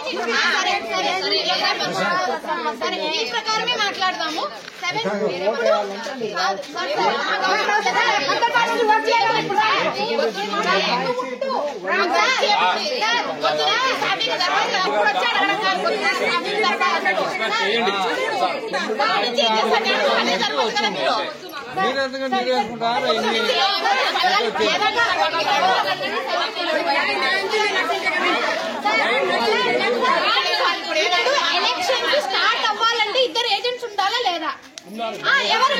ఈ ప్రకారమే మాట్లాడదాము. ఎలక్షన్ స్టార్ట్ అవ్వాలంటే ఇద్దరు ఏజెంట్స్ ఉండాలా లేదా? ఎవరు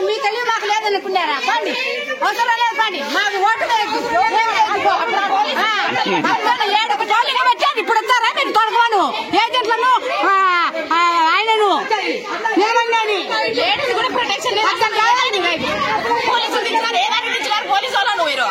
మీ తెలివి మాకు లేదనుకున్నారా? పండి అవసరం లేదు, పండి మాకు ఓటు ఏడుకు జోలిగా వచ్చాను. ఇప్పుడు వస్తారా నేను తొలగను ఏజెంట్లను ఆయనను ఏమన్నాని కూడా ప్రొటెక్షన్ పోలీసు వాళ్ళను మీరు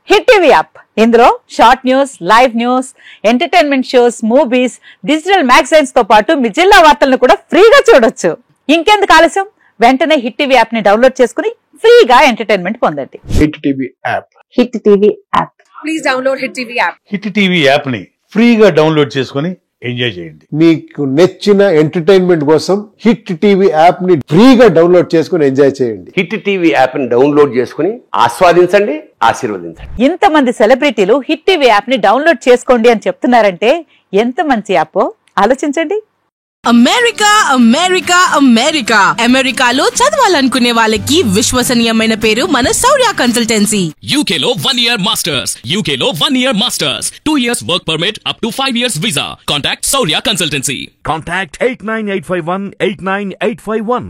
హిట్ టీవీ యాప్ ఇందులో short news, live news, entertainment shows, movies, digital magazines తో పాటు మీ జిల్లా వార్తలను కూడా ఫ్రీగా చూడొచ్చు. ఇంకెందుకు ఆలస్యం, వెంటనే హిట్ టీవీ యాప్ ని డౌన్లోడ్ చేసుకుని ఫ్రీగా ఎంటర్టైన్మెంట్ పొందండి. Hit TV app. Hit TV app. Please download hit TV app. Hit TV app ని ఫ్రీగా డౌన్లోడ్ చేసుకుని ఎంజాయ్ చేయండి. మీకు నచ్చిన ఎంటర్టైన్మెంట్ కోసం హిట్ టీవీ యాప్ ని ఫ్రీగా డౌన్లోడ్ చేసుకుని ఎంజాయ్ చేయండి. హిట్ టీవీ యాప్ ని డౌన్లోడ్ చేసుకుని ఆస్వాదించండి, ఆశీర్వదించండి. ఇంతమంది సెలబ్రిటీలు హిట్ టీవీ యాప్ ని డౌన్లోడ్ చేసుకోండి అని చెప్తున్నారంటే ఎంత మంచి యాప్ ఆలోచించండి. అమెరికా అమెరికా అమెరికా అమెరికాలో చదవాలనుకునే వాళ్ళకి విశ్వసనీయమైన పేరు మన శౌర్య కన్సల్టెన్సీ. UK లో 1 year masters, UK లో 1 year masters, 2 years work permit up to 5 years visa. Contact Shaurya Consultancy. Contact 89851 89851.